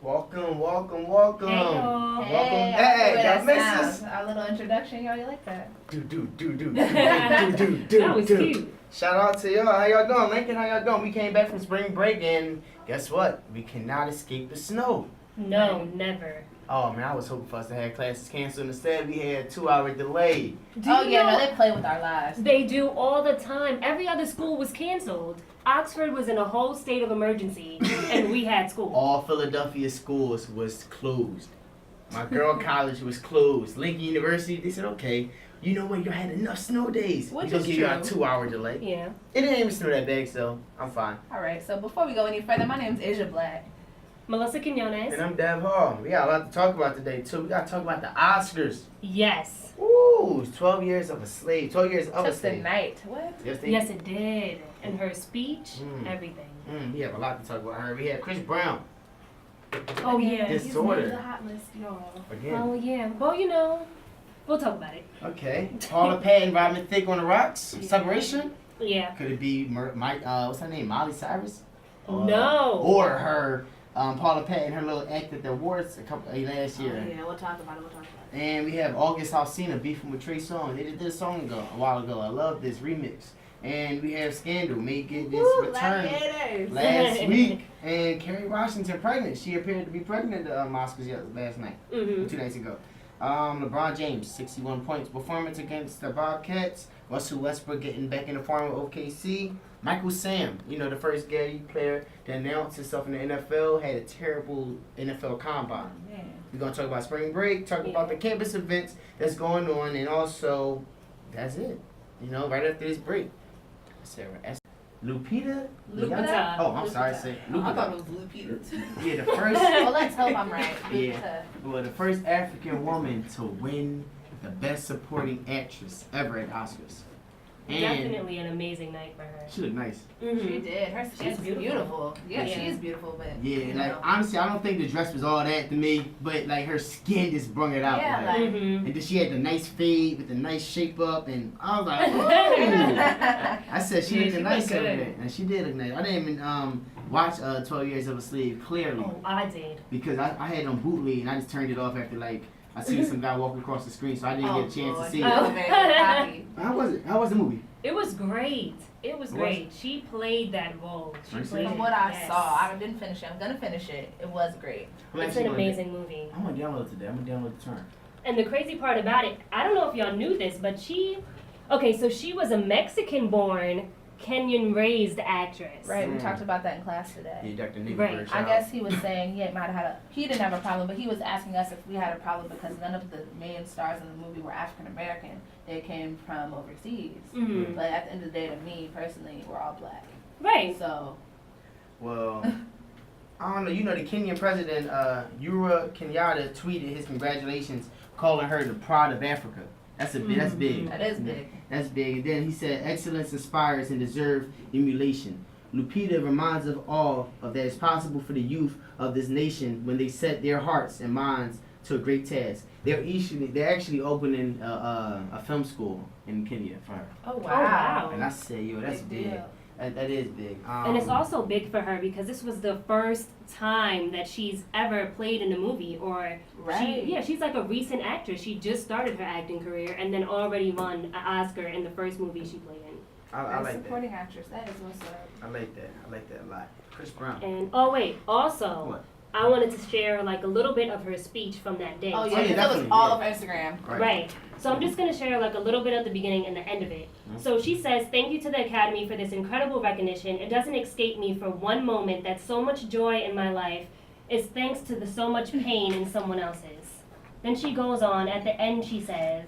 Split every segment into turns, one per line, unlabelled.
Welcome.
Hey, y'all.
Hey, y'all miss us?
Our little introduction, y'all, you like that?
Do.
That was cute.
Shout out to y'all. How y'all doing? Lincoln, how y'all doing? We came back from spring break and guess what? We cannot escape the snow.
No, never.
Oh man, I was hoping for us to have classes canceled. Instead, we had a 2-hour delay.
Oh yeah, no, they play with our lives.
They do all the time. Every other school was canceled. Oxford was in a whole state of emergency, and we had school.
All Philadelphia schools was closed. My girl college was closed. Lincoln University, they said, okay, you know what? You had enough snow days.
Which
We're gonna
is
give you a
true.
2-hour delay.
Yeah.
It didn't even snow that big, so I'm fine.
All right, so before we go any further, my name's Asia Black.
Melissa Quinones.
And I'm Dev Hall. We got a lot to talk about today, too. We got to talk about the Oscars.
Yes.
Ooh, 12 years of a slave. 12 years of a
Took the
slave.
night. What?
Yes, it did. And her speech, everything.
We have a lot to talk about her. We have Chris Brown.
Oh, yeah.
Disorder.
He's made the hot list, y'all.
Again.
Oh, yeah. Well, you know, we'll talk about it.
Okay. Paula Patton Robin Thicke on the rocks. Separation.
Yeah.
Could it be what's her name? Miley Cyrus?
No.
Or her, Paula Patton, her little act at the awards last year.
Oh, yeah, we'll talk about it.
And we have August Alsina beefing with Trey Songz. They did this song a while ago. I love this remix. And we have Scandal making this return last week. And Kerry Washington pregnant. She appeared to be pregnant at the Oscars last night, 2 nights ago. LeBron James, 61 points. Performance against the Bobcats. Russell Westbrook getting back in the form of OKC. Michael Sam, the first gay player to announce himself in the NFL, had a terrible NFL combine.
Man.
We're going to talk about spring break, talk about the campus events that's going on, and also, that's it. Right after this break. Sarah S. Lupita?
Lupita.
Oh, I'm sorry, say Lupita.
I thought it was Lupita too.
Yeah, the first.
Well, let's hope I'm right.
Yeah. Well, the first African woman to win the Best Supporting Actress ever at Oscars. And
Definitely an amazing night for her.
she looked nice.
She did. Her skin's
She's
beautiful.
beautiful.
Yeah,
Yeah.
she is beautiful, but
Yeah, honestly, I don't think the dress was all that to me, but her skin just brung it out.
Yeah,
like,
Mm-hmm.
and then she had the nice fade with the nice shape up, and I was like, ooh. I said she
Yeah,
looked
she
nice
looked
over
good.
there, and she did look nice. I didn't even watch 12 Years of a Slave clearly
Oh, I did.
because I had on bootleg and I just turned it off after I seen some guy walking across the screen, so I didn't get a chance to see it.
Oh.
How was it? How was the movie?
It was great. It was
It
great. She played that role. She
Right.
played
From
it.
what I
Yes.
saw, I didn't finish it. I'm gonna finish it. It was great.
I'm
It's
actually
an
gonna-
amazing movie.
I'm gonna download it today. I'm gonna download the turn.
And the crazy part about it, I don't know if y'all knew this, but she was a Mexican-born, Kenyan-raised actress.
Right, we talked about that in class today.
Yeah, Dr. Nick
Right.
Bird,
I
shout
guess he was saying he might have had he didn't have a problem, but he was asking us if we had a problem because none of the main stars in the movie were African American. They came from overseas.
Mhm.
But at the end of the day, to me personally, we're all black.
Right.
So
Well, I don't know. The Kenyan president, Uhuru Kenyatta, tweeted his congratulations, calling her the pride of Africa. That's a big. That's big.
that is big.
That's big. And then he said, "Excellence inspires and deserves emulation. Lupita reminds us all of that it's possible for the youth of this nation when they set their hearts and minds to a great task. They're actually opening a film school in Kenya for her.
Oh
wow.
And I said, yo, that's
Big
big.
deal.
That is big.
And it's also big for her because this was the first time that she's ever played in a movie, or
Right.
she's like a recent actress. She just started her acting career and then already won an Oscar in the first movie she played in.
I like that.
Supporting actress. That is what's up.
I like that. I like that a lot. Chris Brown.
And also,
What?
I wanted to share like a little bit of her speech from that day.
Oh
yeah,
yeah, because that was
definitely,
all
yeah.
over Instagram.
Right. So I'm just going to share like a little bit at the beginning and the end of it. So she says, "Thank you to the Academy for this incredible recognition. It doesn't escape me for one moment that so much joy in my life is thanks to the so much pain in someone else's." Then she goes on, at the end she says,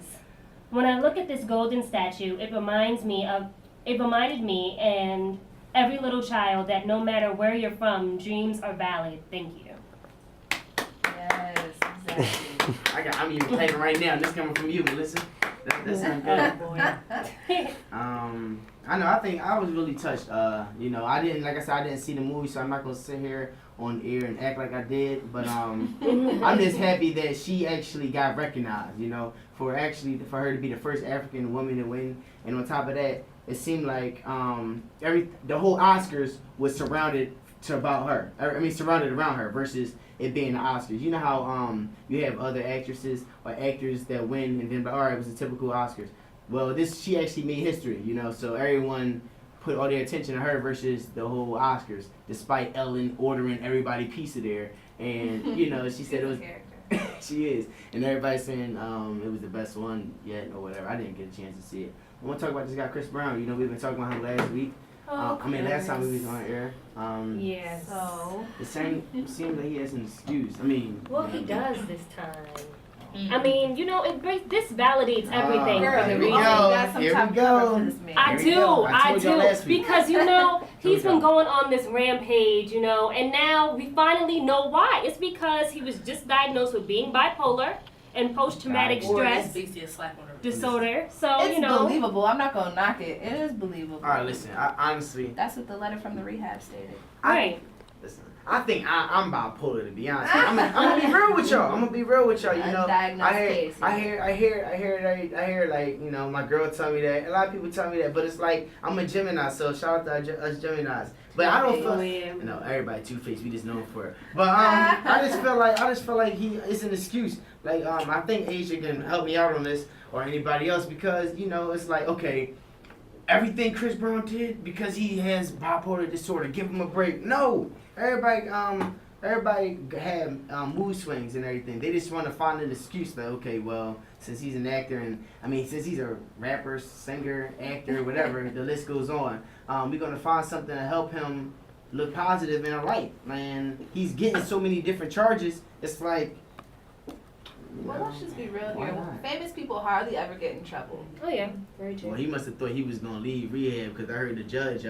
"When I look at this golden statue, it reminded me and every little child that no matter where you're from, dreams are valid. Thank you."
Yes, exactly.
I'm even playing right now. This coming from you, Melissa. That sounds good.
Oh boy.
I know. I think I was really touched. I didn't, like I said, I didn't see the movie, so I'm not gonna sit here on air and act like I did. But I'm just happy that she actually got recognized. For her to be the first African woman to win, and on top of that, it seemed like the whole Oscars was surrounded about her. I mean, surrounded around her versus it being the Oscars. You know how you have other actresses or actors that win and then, all right, it was a typical Oscars. Well, she actually made history, you know, so everyone put all their attention to her versus the whole Oscars, despite Ellen ordering everybody pizza there. And, you know, she said it was... she is. And everybody's saying it was the best one yet or whatever. I didn't get a chance to see it. I want to talk about this guy, Chris Brown. You know, we've been talking about him last week. Last time we was on air.
Yes.
So
it seems like he has an excuse. I mean.
Well, he does this time. I mean, you know, this validates everything.
Girl,
for the
here we
reason.
go.
Here we go.
I do. Because, you know, he's been going on this rampage, you know, and now we finally know why. It's because he was just diagnosed with being bipolar and post-traumatic stress disorder. So,
it's
you know.
believable. I'm not going to knock it. It is believable.
All right, listen. Honestly.
That's what the letter from the rehab stated.
Right.
Listen. I think I'm bipolar, to be honest. I'm gonna be real with y'all. You know, I hear like, you know, my girl tell me that. A lot of people tell me that, but it's like I'm a Gemini, so shout out to us Geminis. But I don't feel, you know, everybody two-faced. We just know him for it. But I just feel like it's an excuse. Like I think Asia can help me out on this or anybody else because you know it's like okay. Everything Chris Brown did because he has bipolar disorder. Give him a break. No, everybody have mood swings and everything. They just want to find an excuse that okay, well, since he's an actor and since he's a rapper, singer, actor, whatever, the list goes on. We're gonna find something to help him look positive in a light. Man, he's getting so many different charges. It's like.
Well, let's just be real here. Famous people hardly ever get in trouble.
Oh, yeah. Very true.
Well, he must have thought he was going to leave rehab because I heard the judge,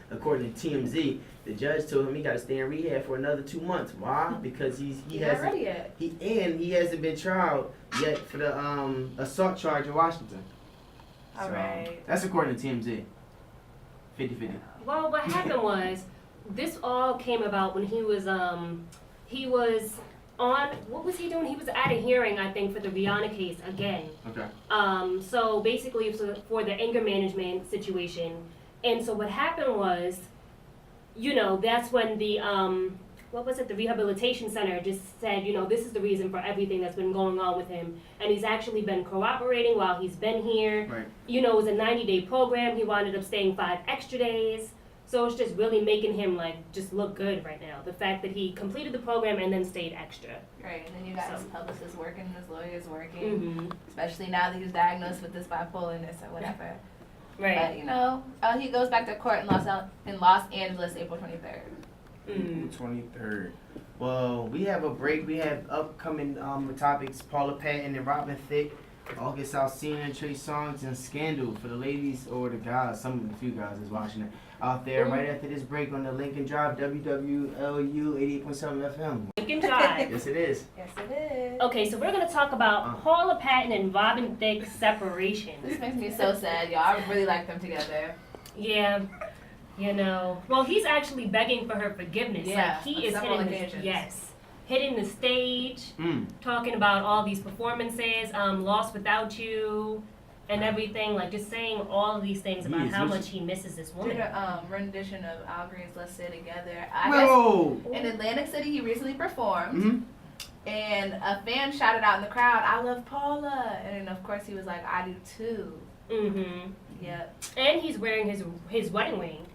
according to TMZ, the judge told him he got to stay in rehab for another 2 months. Why? Because he hasn't
ready yet.
He hasn't been tried yet for the assault charge in Washington.
All right.
That's according to TMZ. 50-50.
Well, what happened was this all came about when he was on, what was he doing? He was at a hearing, I think, for the Rihanna case again.
Okay.
So basically, it was for the anger management situation. And so what happened was, you know, that's when the, the rehabilitation center just said, you know, this is the reason for everything that's been going on with him. And he's actually been cooperating while he's been here.
Right.
You know, it was a 90-day program. He wound up staying 5 extra days. So it's just really making him, like, just look good right now. The fact that he completed the program and then stayed extra.
Right, and then you got his publicist working, his lawyers working, especially now that he's diagnosed with this bipolarness or whatever.
Right.
But, you know, he goes back to court in Los Angeles, April 23rd.
April 23rd. Well, we have a break. We have upcoming topics, Paula Patton and Robin Thicke, August Alsina, Trey Songz, and Scandal for the ladies or the guys. Some of the few guys is watching it out there. Right after this break on the Lincoln Drive, WWLU 88.7 FM.
Lincoln Drive.
Yes, it is.
Yes, it is.
Okay, so we're going to talk about Paula Patton and Robin Thicke's separation.
This makes me so sad, y'all. I really like them together.
Yeah. You know. Well, he's actually begging for her forgiveness.
Yeah,
like, he is hitting the stage, talking about all these performances, Lost Without You, and everything, like just saying all of these things about how much he misses this woman.
Did a rendition of Al Green's Let's Stay Together.
Whoa!
In Atlantic City, he recently performed, and a fan shouted out in the crowd, "I love Paula," and of course he was like, "I do too." Yep.
And he's wearing his wedding ring,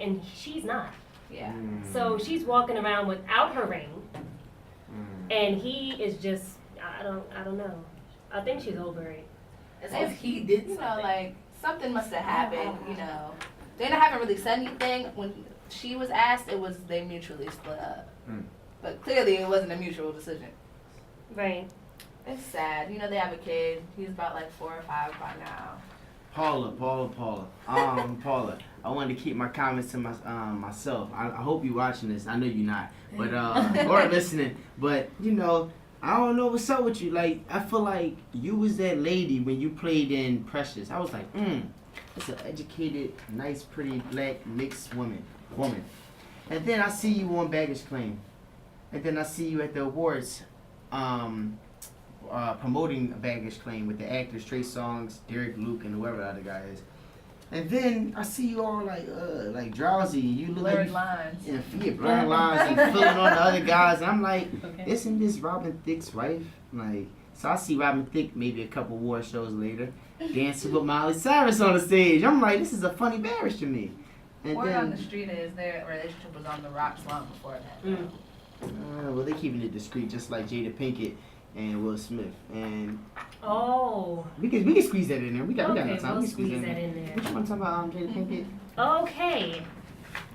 and she's not.
Yeah.
So she's walking around without her ring, and he is just, I don't know. I think she's over it.
As if he did, you know, like something must have happened. You know, they haven't really said anything. When she was asked, it was they mutually split up, but clearly it wasn't a mutual decision.
Right.
It's sad. You know, they have a kid. He's about like 4 or 5 by now.
Paula. Paula, I wanted to keep my comments to myself. I hope you're watching this. I know you're not, but or listening. But you know, I don't know what's up with you. Like, I feel like you was that lady when you played in Precious. I was like, it's an educated, nice, pretty, black, mixed woman. And then I see you on Baggage Claim. And then I see you at the awards promoting Baggage Claim with the actors Trey Songz, Derek Luke, and whoever the other guy is. And then I see you all like drowsy. You look
blurred
like
lines.
Yeah, blurred lines and filling on the other guys. And I'm like,
Okay.
isn't this Robin Thicke's wife? Like, so I see Robin Thicke maybe a couple war shows later, dancing with Miley Cyrus on the stage. I'm like, this is a funny marriage to me. And
Word on the
then,
street is their relationship was on the rocks long before that.
well, they keeping it discreet, just like Jada Pinkett and Will Smith. And
Oh.
we can squeeze that in there. We got
Okay,
enough time.
we'll
We can squeeze
squeeze
that
that
in
in there.
What you want to talk about Jada Pinkett?
Okay.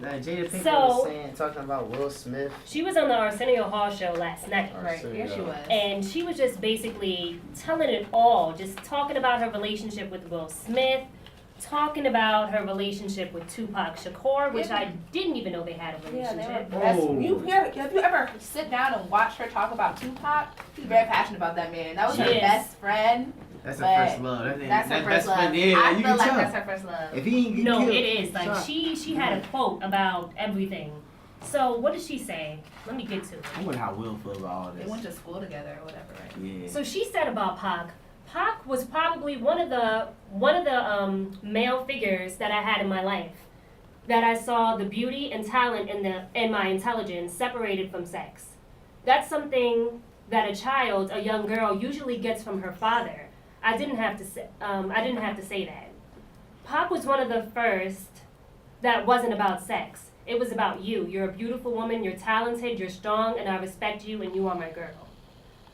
Jada Pinkett
So-
was talking about Will Smith.
She was on the Arsenio Hall show last night.
Right, here she was.
And she was just basically telling it all, just talking about her relationship with Will Smith, talking about her relationship with Tupac Shakur, which I didn't even know they had a
Yeah,
relationship.
they were best.
Oh.
Have you ever sit down and watch her talk about Tupac? She's very passionate about that man. That was her
She is.
best friend.
That's
But
her first love.
That's her first love.
friend. Yeah,
I
you
feel
can
like
tell.
that's her first love.
If he ain't get
No,
killed,
it is. Like,
shot.
she had a quote about everything. So what did she say? Let me get to it.
I wonder how Will feel about all
They
this.
went to school together or whatever, right?
Yeah.
So she said about Pac. Pac was probably one of the male figures that I had in my life, that I saw the beauty and talent and my intelligence separated from sex. That's something that a young girl, usually gets from her father. I didn't have to say that. Pac was one of the first that wasn't about sex. It was about you. You're a beautiful woman. You're talented. You're strong, and I respect you. And you are my girl.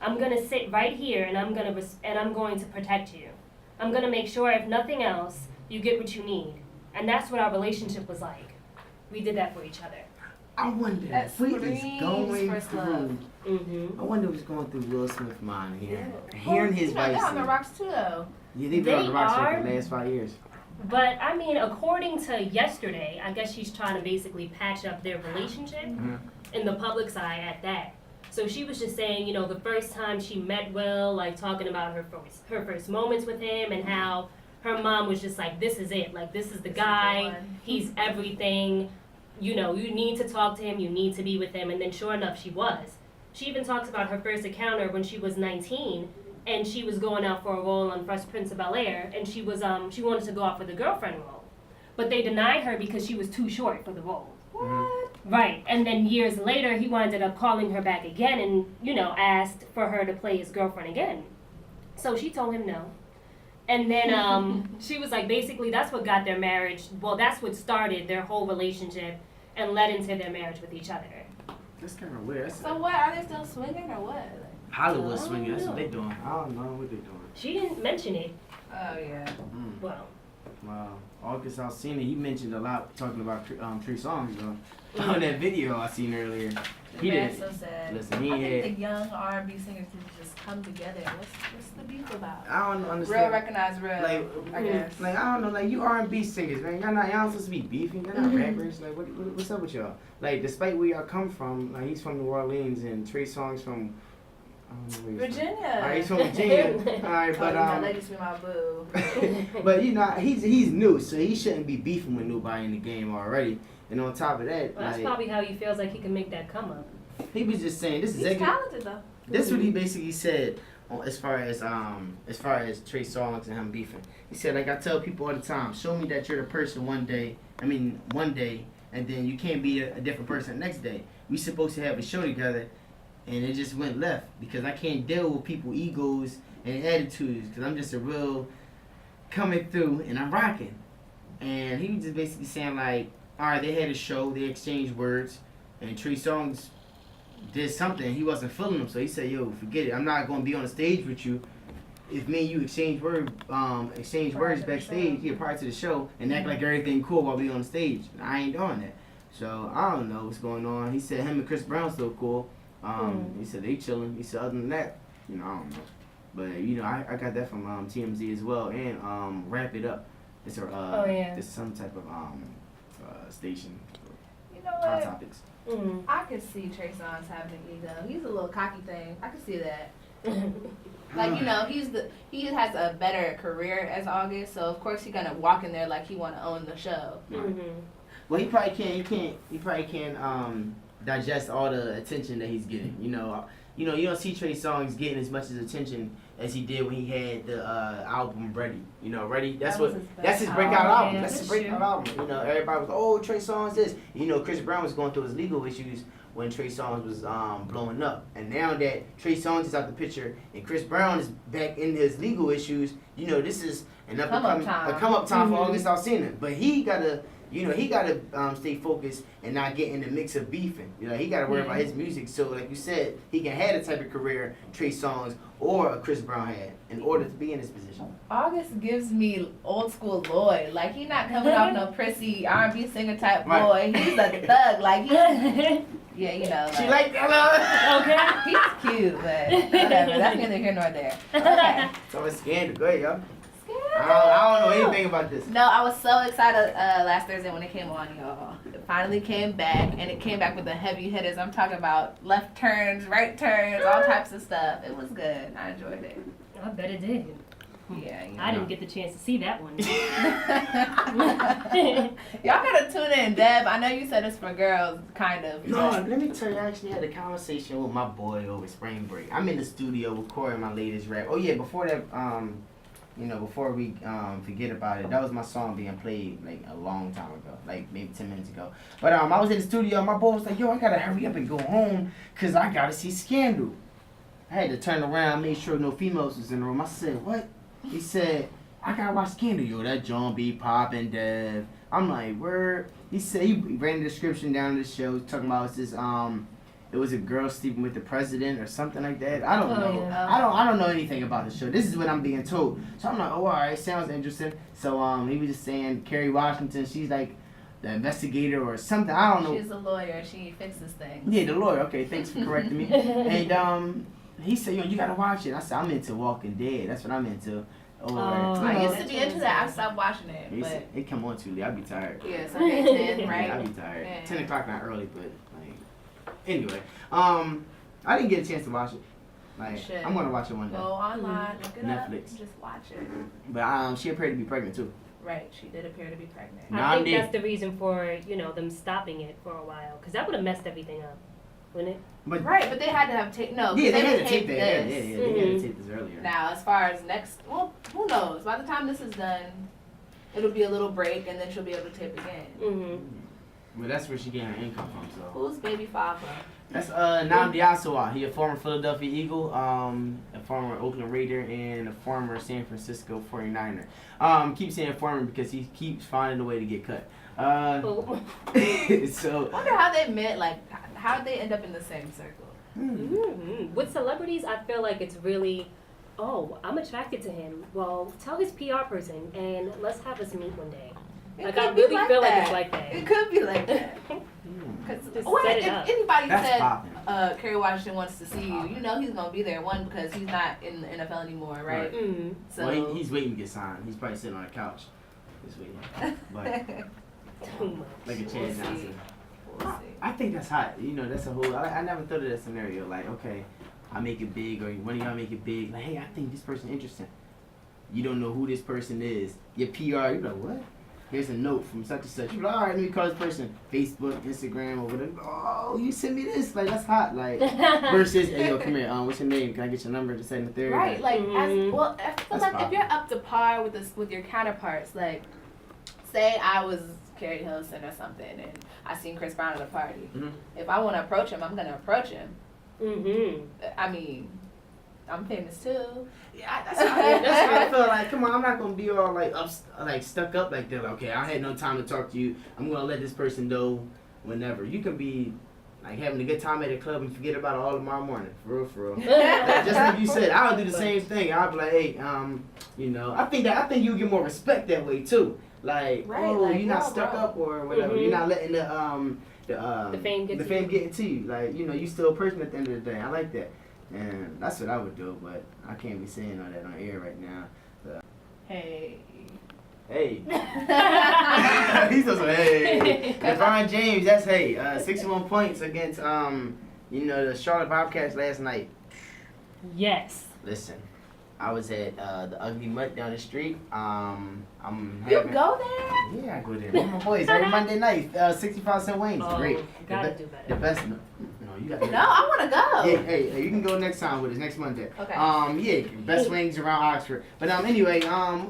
I'm gonna sit right here, and I'm going to protect you. I'm gonna make sure, if nothing else, you get what you need. And that's what our relationship was like. We did that for each other.
I wonder
That
if we is
screams
going
first
through.
love.
Mm-hmm.
I wonder what's going through Will Smith's mind here. Hearing his
You know, they're
voice.
on the rocks too, though.
Yeah, they've been on
They
the rocks for
are.
the last 5 years.
But I mean, according to yesterday, I guess she's trying to basically patch up their relationship in the public's eye at that. So she was just saying, the first time she met Will, like talking about her first moments with him, and how her mom was just like, this is it. Like, this is the guy. He's everything. You need to talk to him. You need to be with him. And then sure enough, she was. She even talks about her first encounter when she was 19, and she was going out for a role on Fresh Prince of Bel-Air, and she wanted to go out for the girlfriend role. But they denied her because she was too short for the role.
What?
Right. And then years later, he winded up calling her back again and, asked for her to play his girlfriend again. So she told him no. And then she was like, basically, that's what got their marriage. Well, that's what started their whole relationship and led into their marriage with each other.
That's kind of weird. That's
So what? Are they still swinging or what?
Hollywood
I
swinging.
don't
That's what
know.
they doing. I don't know what they doing.
She didn't mention it.
Oh yeah.
Well,
Wow. August Alsina, he mentioned a lot talking about Trey Songz on that video I seen earlier. He
That's
did.
so sad.
Listen, he
I think
had.
the young R&B singers need to just come together. What's the beef about?
I don't
Real
understand.
recognize real.
Like,
I guess.
like I don't know, like you R&B singers, man. Y'all supposed to be beefing. Y'all not rappers. Like, what's up with y'all? Like, despite where y'all come from, like he's from New Orleans and Trey Songz from. I don't know where he's from.
Virginia.
All right, he's from Virginia. All right, but
my ladies be my boo.
but he's new, so he shouldn't be beefing with nobody in the game already. And on top of that,
that's
like,
probably how he feels like he can make that come up.
he was just saying this is
He's talented though.
This what he basically said as far as Trey Songz and him beefing. He said, like I tell people all the time, show me that you're the person one day, and then you can't be a different person the next day. We supposed to have a show together, and it just went left because I can't deal with people's egos and attitudes because I'm just a real coming through and I'm rocking. And he was just basically saying like, all right, they had a show, they exchanged words, and Trey Songz did something, he wasn't feeling them, so he said, yo, forget it, I'm not going to be on the stage with you if me and you exchange words backstage, prior to the show, and act like everything cool while we on the stage. I ain't doing that. So I don't know what's going on. He said him and Chris Brown still cool. He said they chilling. He said other than that, I don't know. But I got that from TMZ as well, and Wrap It Up. It's it's some type of station.
You know
Hot
what?
Topics.
I could see Trey Songz having an ego. He's a little cocky thing. I could see that. Like he has a better career as August, so of course he's gonna walk in there like he want to own the show.
Well, he probably can't digest all the attention that he's getting. you don't see Trey Songz getting as much attention as he did when he had the album Ready. Ready. That's his breakout album. That's his breakout album. Everybody was, oh, Trey Songz this. Chris Brown was going through his legal issues when Trey Songz was blowing up, and now that Trey Songz is out the picture and Chris Brown is back in his legal issues, this is a come up time for August Alsina. But he gotta stay focused and not get in the mix of beefing. He gotta worry about his music. So like you said, he can have the type of career Trey Songz or Chris Brown had in order to be in this position.
August gives me old school Lloyd. Like, he not coming off no prissy R&B singer type boy. He's a thug. Like, yeah,
she like that.
Okay. He's cute, but whatever. That's neither here nor there. Okay.
So it's Scandal. Go ahead, y'all. I don't know anything about this.
No, I was so excited last Thursday when it came on, y'all. It finally came back, and it came back with the heavy hitters. I'm talking about left turns, right turns, all types of stuff. It was good. I enjoyed it.
I bet it did.
Yeah,
I didn't get the chance to see that one.
Y'all gotta tune in, Deb. I know you said it's for girls, kind of.
No, let me tell you, I actually had a conversation with my boy over spring break. I'm in the studio recording my latest rap. Oh yeah, before that, before we forget about it, that was my song being played like a long time ago, like maybe 10 minutes ago. But I was in the studio, my boy was like, yo, I gotta hurry up and go home because I gotta see Scandal. I had to turn around, make sure no females was in the room. I said, what? He said, I gotta watch Scandal. Yo, that John B. poppin', Dev. I'm like, word. He said, he ran the description down the show talking about it's this, it was a girl sleeping with the president or something like that. I don't know. Yeah. I don't know anything about the show. This is what I'm being told. So I'm like, oh, all right, sounds interesting. So he was just saying Kerry Washington, she's like the investigator or something. I don't know.
She's a lawyer. She fixes things.
Yeah, the lawyer. Okay, thanks for correcting me. And he said, yo, you gotta watch it. I said, I'm into Walking Dead. That's what I'm into.
I used to be into that. I stopped watching it. But
it come on too late. I'd be tired.
Yeah, Sunday 10, right?
Yeah, I'd be tired. Yeah. 10 o'clock not early, but anyway, I didn't get a chance to watch it. I'm gonna watch it one day.
Go online, look it up,
Netflix.
just watch it.
But she appeared to be pregnant too.
Right, she did appear to be pregnant.
I think that's the reason for them stopping it for a while, because that would have messed everything up, wouldn't it?
But they had to have tape. No,
yeah, they had to tape
this.
that. Yeah, they had to tape this earlier.
Now, as far as next, well, who knows? By the time this is done, it'll be a little break, and then she'll be able to tape again.
Mm-hmm.
Well, that's where she getting her income from. So
who's baby father?
That's Nnamdi Asomugha. He a former Philadelphia Eagle, a former Oakland Raider, and a former San Francisco 49er. Keep saying former because he keeps finding a way to get cut. So
I wonder how they met. Like, how did they end up in the same circle?
Mm-hmm. With celebrities, I feel like it's really, I'm attracted to him. Well, tell his PR person and let's have us meet one day. Like, I really feel like it's like that.
It could be like that. Because if anybody said Kerry Washington wants to see you, you know he's gonna be there. One, because he's not in the NFL anymore, right?
Mm-hmm.
So well, he's waiting to get signed. He's probably sitting on a couch. He's waiting. But like a Chad Johnson. I think that's hot. That's a whole. I never thought of that scenario. Like, okay, I make it big, or one of y'all make it big. Like, hey, I think this person interesting. You don't know who this person is. Your PR, you're like, what? Here's a note from such and such. You're like, all right, let me call this person. Facebook, Instagram, or whatever. Oh, you send me this? Like, that's hot. Like, versus, hey, yo, come here. What's your name? Can I get your number? Just and the third.
Right. Like, I feel like if you're up to par with your counterparts, like, say I was Carrie Hilson or something, and I seen Chris Brown at a party. Mm-hmm. If I want to approach him, I'm gonna approach him. Mm-hmm. I mean, I'm famous too.
Yeah, that's how I feel. Like, come on, I'm not gonna be all like stuck up like that. Like, okay, I had no time to talk to you. I'm gonna let this person know whenever. You can be like having a good time at a club and forget about it all tomorrow morning. For real. Just like you said, I would do the same thing. I'd be like, hey, I think you get more respect that way too. Like, you're not stuck up or whatever. Mm-hmm. You're not letting the fame get into you. Like, you still a person at the end of the day. I like that. And that's what I would do, but I can't be saying all that on air right now. So.
Hey.
He's also hey. LeBron James, that's 61 points against the Charlotte Bobcats last night.
Yes.
Listen, I was at the Ugly Mutt down the street.
You go there?
Yeah, I go there. With my boys every Monday night. 65 cent wings. Great.
Gotta do better.
The best. No, You got
No, I want to go.
Yeah, hey, you can go next time with us, next Monday.
Okay.
Yeah, best wings around Oxford. But anyway,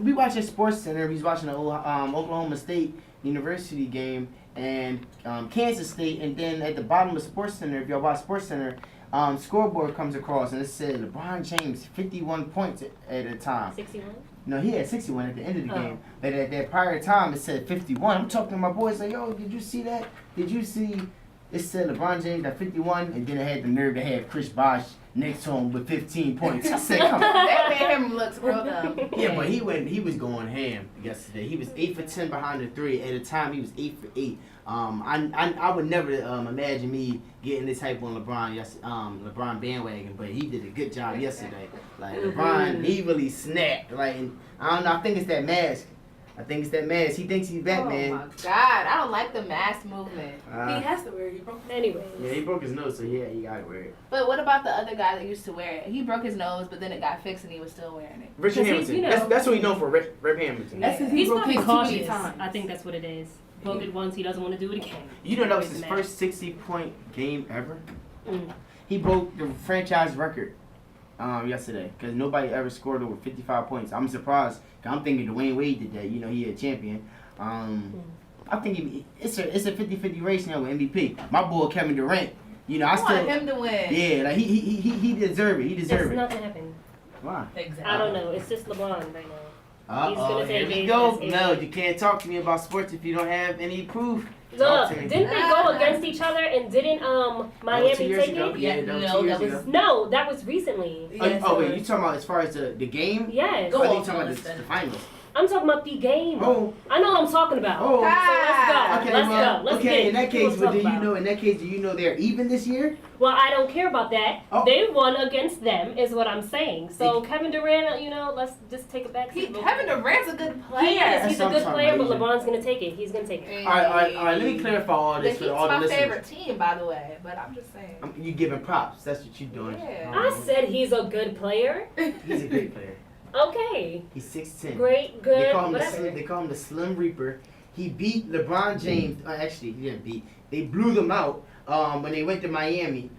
we watching Sports Center. We was watching the Oklahoma State University game and Kansas State, and then at the bottom of Sports Center, if y'all watch Sports Center, scoreboard comes across and it said LeBron James 51 points at a time.
61?
No, he had 61 at the end of the game. But at that prior time, it said 51. I'm talking to my boys like, yo, did you see that? Did you see? It said LeBron James at 51, and then it had the nerve to have Chris Bosh next to him with 15 points. I said, come on.
That made him look real dumb.
Yeah, but he was going ham yesterday. He was 8 for 10 behind the three. At the time, he was 8 for 8. I would never imagine me getting this hype on LeBron. LeBron bandwagon, but he did a good job yesterday. Like LeBron, he really snapped. Like I don't know. I think it's that mask. He thinks he's Batman.
Oh my God, I don't like the mask movement.
He has to wear it. He broke it.
Anyways.
Yeah, he broke his nose, so yeah, he gotta wear it.
But what about the other guy that used to wear it? He broke his nose, but then it got fixed and he was still wearing it.
Richard Hamilton. That's what we know for. Rip Hamilton.
That's because
He's
broke
probably
his too many
cautious.
times.
I think that's what it is. Broke it once, he doesn't want to do it again.
You know that was his first 60-point game ever?
Mm.
He broke the franchise record yesterday because nobody ever scored over 55 points. I'm surprised. I'm thinking Dwayne Wade did that. You know, he a champion. I think it's a 50-50 race now with MVP. My boy Kevin Durant. You know, I
want him to win.
Yeah, like he deserve it. He deserve it.
It's not gonna happen.
Why?
Exactly.
I don't know. It's just LeBron right now. He's gonna
Here
take
we
it.
go.
Yes,
No, you can't talk to me about sports if you don't have any proof.
Look, didn't they go against each other and didn't Miami take it?
Yeah, that was
No, that was recently.
Yes,
wait, you talking about as far as the game?
Yes.
Go
I think
off
you talking
on
about
us
the
then.
finals.
I'm talking about the game.
Oh.
I know what I'm talking about.
Oh.
So let's go.
Okay,
Let's
well,
go. Let's
okay.
get
In that
it.
case,
We'll
but
talk
do you
about
know?
it.
In that case, do you know they're even this year?
Well, I don't care about that.
Oh.
They won against them, is what I'm saying. So Kevin Durant, you know, let's just take it back.
Kevin Durant's a good player.
He is. He's a good player, but
about.
LeBron's gonna take it. He's gonna take it.
All right. Let me clarify all
The
this
Heat's
for all the
my
listeners.
favorite team, by the way, but I'm just saying.
You giving props. That's what you doing.
Yeah.
I said he's a good player.
He's a great player.
Okay.
He's 6'10".
Great, good,
They call him
whatever.
they call him the Slim Reaper. He beat LeBron James. Actually, he didn't beat. They blew them out when they went to Miami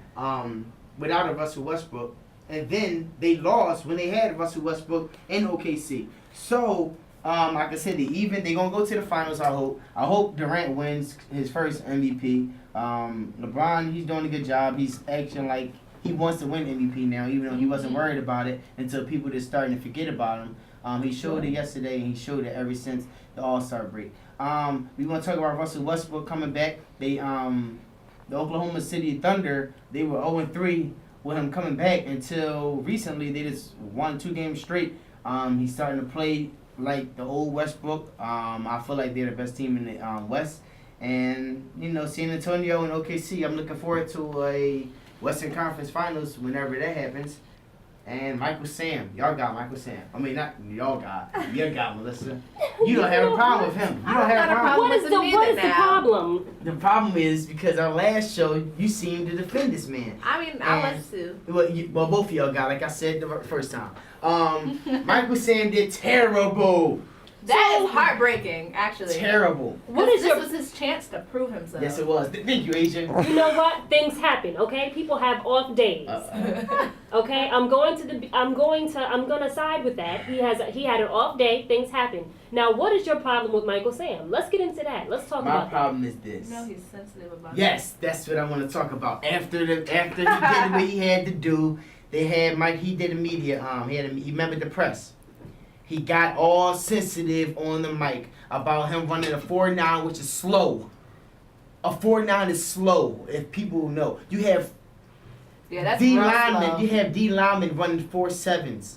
without a Russell Westbrook, and then they lost when they had Russell Westbrook and OKC. So, like I said, they're gonna go to the finals. I hope Durant wins his first MVP. LeBron, he's doing a good job. He's acting like he wants to win MVP now, even though he wasn't worried about it until people just starting to forget about him. He showed it yesterday, and he showed it ever since the All-Star break. We're gonna talk about Russell Westbrook coming back. They the Oklahoma City Thunder, they were 0-3 with him coming back until recently. They just won 2 games straight. He's starting to play like the old Westbrook. I feel like they're the best team in the West. And, you know, San Antonio and OKC, I'm looking forward to a Western Conference Finals whenever that happens. And Michael Sam. Y'all got Michael Sam. I mean, not y'all got. You got Melissa. You don't have a problem with him. You don't have a problem.
What is the problem?
The problem is because our last show, you seemed to defend this man.
I mean, I was too.
Well, both of y'all got, like I said the first time. Michael Sam did terrible.
That is heartbreaking, actually.
Terrible.
This was his chance to prove himself.
Yes, it was. Thank you, Asia.
You know what? Things happen, okay? People have off days. Okay? I'm gonna side with that. He had an off day. Things happen. Now, what is your problem with Michael Sam? Let's get into that. Let's talk about
My problem is this.
You know he's sensitive about
Yes, that's what I want to talk about. After he did what he had to do, they had Mike. He did a media. He remembered the press. He got all sensitive on the mic about him running a 4.9, which is slow. A 4.9 is slow, if people know. You have
that's
D
real
linemen.
slow.
You have D linemen running 4.7s.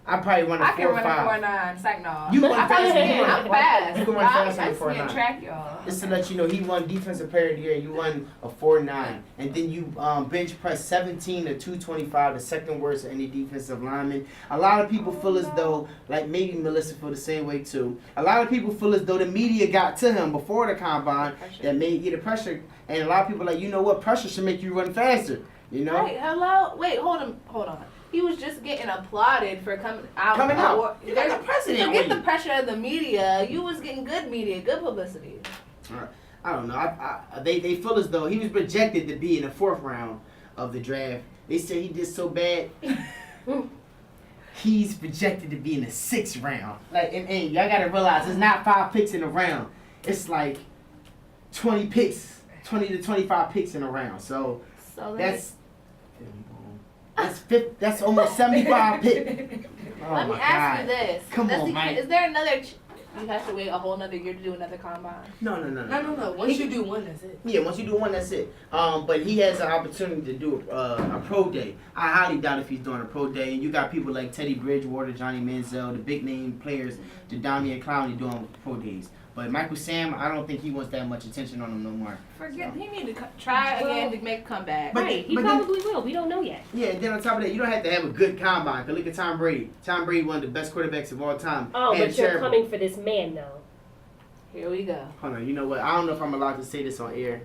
I probably run a 4.5.
I can run a 4.9. Psych, no.
You run
I'm
faster.
I'm fast.
You can run faster than
I see
4.9.
track, y'all.
Just to let you know, he won Defensive Player of the Year. You won a 4.9, and then you bench press 17 to 225, the second worst of any defensive lineman. A lot of people feel as though, like maybe Melissa feel the same way too. A lot of people feel as though the media got to him before the combine that made you the pressure, and a lot of people are like, you know what, pressure should make you run faster. You know?
Wait, hello? Wait, hold on. He was just getting applauded for coming out.
You got the president.
To get the pressure of the media, you was getting good media, good publicity.
All right. I don't know. They feel as though he was projected to be in the 4th round of the draft. They said he did so bad. He's projected to be in the 6th round. Like, and y'all gotta realize it's not 5 picks in a round. It's like 20 picks, 20 to 25 picks in a round. So that's almost 75 picks. Oh
Let me ask you this.
Come on, Mike.
Is there another... You have to wait a whole nother year to do another combine?
No.
Once you do one, that's it.
Yeah, once you do one, that's it. But he has an opportunity to do a pro day. I highly doubt if he's doing a pro day. You got people like Teddy Bridgewater, Johnny Manziel, the big name players, Jadamian Clowney doing pro days. But Michael Sam, I don't think he wants that much attention on him no more.
He need to try again to make a comeback.
Right, he probably will. We don't know yet.
Yeah, and then on top of that, you don't have to have a good combine. Cause look at Tom Brady. Tom Brady, one of the best quarterbacks of all time.
Oh, but you're coming for this man, though.
Here we go.
Hold on, you know what? I don't know if I'm allowed to say this on air.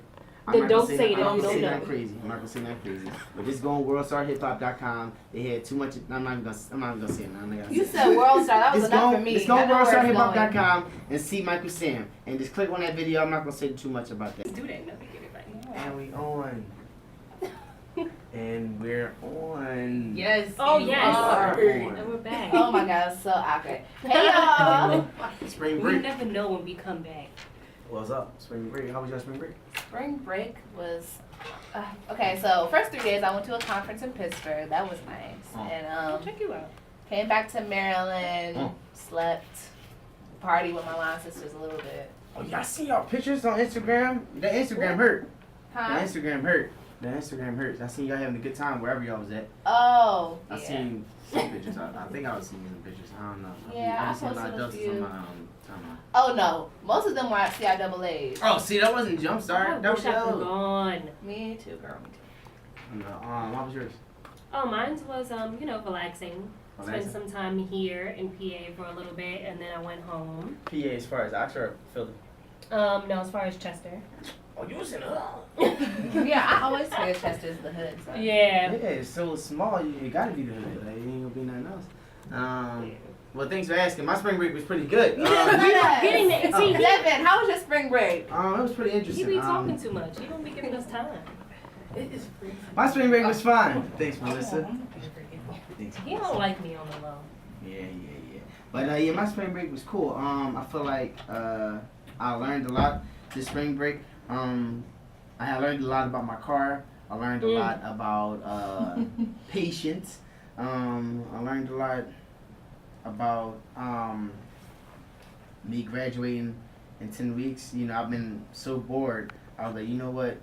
Then don't say it if
I'm
you
not
don't
gonna say
know.
nothing crazy. I'm not gonna say nothing crazy. But just go on worldstarhiphop.com. They had too much. I'm not even gonna say it.
You said World Star. That was enough for me.
Just go on worldstarhiphop.com and see Michael Sam. And just click on that video. I'm not gonna say too much about that.
Do that. Nothing. Get it right.
And we on. And we're on.
Yes.
Oh, yes.
Are.
And we're back.
Oh my God, so awkward. Hey y'all.
Spring
We
break.
never know when we come back.
What's up? Spring break. How was your spring break?
Spring break was okay. So first 3 days I went to a conference in Pittsburgh. That was nice.
Oh.
And
Check you out.
came back to Maryland.
Oh.
Slept. Party with my line sisters a little bit.
Oh, y'all see y'all pictures on Instagram? That Instagram hurt.
Huh?
The Instagram hurt. The Instagram hurts. I seen y'all having a good time wherever y'all was at.
Oh.
I
Yeah.
seen some pictures. I think I was seeing some pictures. I don't know.
Yeah, I
seen a lot
posted
of
a
dust
few.
on my timeline.
Oh no, most of them were at CIAAs.
Oh, see, that wasn't Jumpstart.
I
That
wish
was
I could
yours.
gone.
Me too, girl. Me too.
No, what was yours?
Oh, mine was relaxing. Spent some time here in PA for a little bit, and then I went home.
PA as far as Oxford or Philly?
No, as far as Chester.
Oh, you was in the hood.
Yeah, I always hear Chester's the hood. So.
Yeah.
Yeah, it's so small. You gotta be the hood. Like, it ain't gonna be nothing else. Well, thanks for asking. My spring break was pretty good.
We're not getting there. See,
Devin, how was your spring break?
It was pretty interesting.
he be talking too much. He don't be giving us time.
It is free.
My spring break was fine. Thanks, Melissa. Thanks,
He don't like me on the low.
Yeah. But yeah, my spring break was cool. I feel like I learned a lot this spring break. I had learned a lot about my car. I learned a lot about patience. I learned a lot about me graduating in 10 weeks. You know, I've been so bored. I was like, you know what?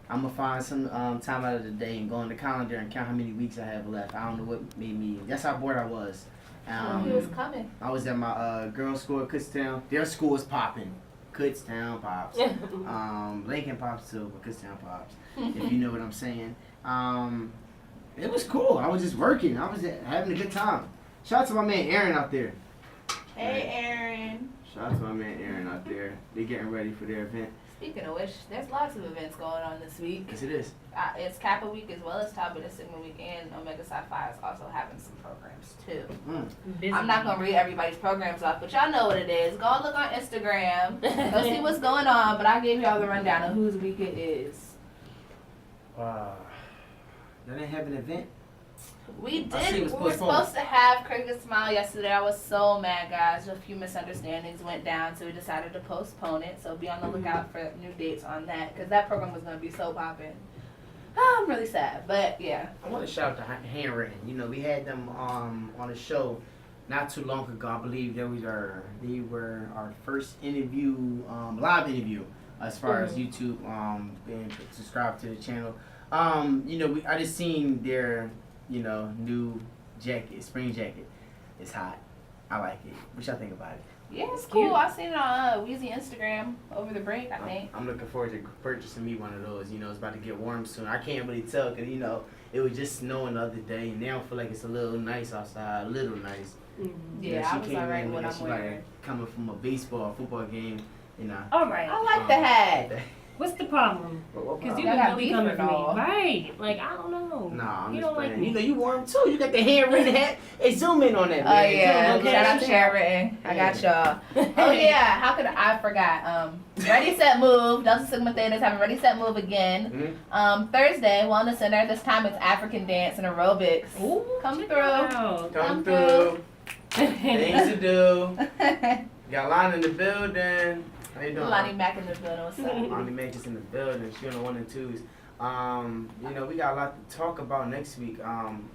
I'm going to find some time out of the day and go on the calendar and count how many weeks I have left. I don't know what made me. That's how bored I was.
He was coming.
I was at my girls' school at Kutztown. Their school was popping. Kutztown Pops. Lincoln Pops too, but Kutztown Pops. If you know what I'm saying. It was cool. I was just working. I was having a good time. Shout out to my man Aaron out there.
Hey, Aaron.
Shout out to my man Aaron out there. They're getting ready for their event.
Speaking of which, there's lots of events going on this week.
Yes, it is.
It's Kappa Week as well as Tau Beta Sigma Week, and Omega Psi Phi is also having some programs too.
Busy.
I'm not gonna read everybody's programs off, but y'all know what it is. Go look on Instagram. Go see what's going on. But I gave y'all the rundown of whose week it is.
Wow. Y'all didn't have an event?
We
I see
did.
it was
We were
postponed.
supposed to have Cricket Smile yesterday. I was so mad, guys. A few misunderstandings went down, so we decided to postpone it. So be on the lookout for new dates on that, because that program was going to be so popping. I'm really sad, but yeah.
I want to shout out to Handwritten. You know, we had them on a show not too long ago. I believe they were our first interview, live interview, as far as YouTube, being subscribed to the channel. You know, I just seen their, you know, new jacket, spring jacket. It's hot. I like it. What y'all think about it?
Yeah, it's cool. I seen it on Weezy Instagram over the break, I think.
I'm looking forward to purchasing me one of those. You know, it's about to get warm soon. I can't really tell because, you know, it was just snowing the other day, and now I feel like it's a little nice outside, a little nice.
Yeah, I was alright with what I'm
she
wearing.
like coming from a football game, you know.
All right.
I like the hat.
What's the problem? Because you've
Y'all
been
got
really
beef
coming
or
for me.
no?
Right. Like, I don't know.
Nah, I'm
You
just
don't like
playing.
me.
You know, you warm too. You got the handwritten hat. Hey, zoom in on that,
Oh
man.
yeah,
Okay.
shout out to handwritten. I got y'all.
Oh,
Oh yeah, how could I forgot? Ready Set Move. Delta Sigma Theta is having Ready Set Move again. Thursday, Wellness Center. This time it's African dance and aerobics.
Ooh,
Come
check
through.
it out.
Come through. Things to do. Got Lonnie in the building. How you doing?
Lonnie Mack in the building. What's up?
Lonnie Mack is in the building. She on the 1 and 2s. You know, we got a lot to talk about next week.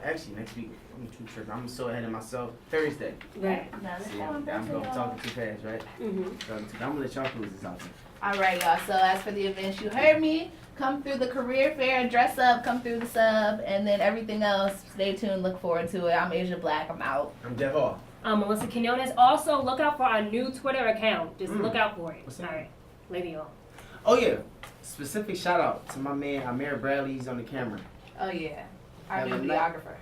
Actually, next week, I'm too tripping. I'm so ahead of myself. Thursday.
Right.
See, I'm talking too fast, right? I'm gonna let y'all close this out.
All right, y'all. So as for the events, you heard me. Come through the career fair, dress up, come through the sub, and then everything else. Stay tuned. Look forward to it. I'm Asia Black. I'm out.
I'm Jeff Hall.
Melissa Quinones. Also, look out for our new Twitter account. Just look out for it.
What's
All
that?
right. Lady on.
Oh yeah, specific shout out to my man Amir Bradley. He's on the camera.
Oh yeah, our
Have
new
a
videographer.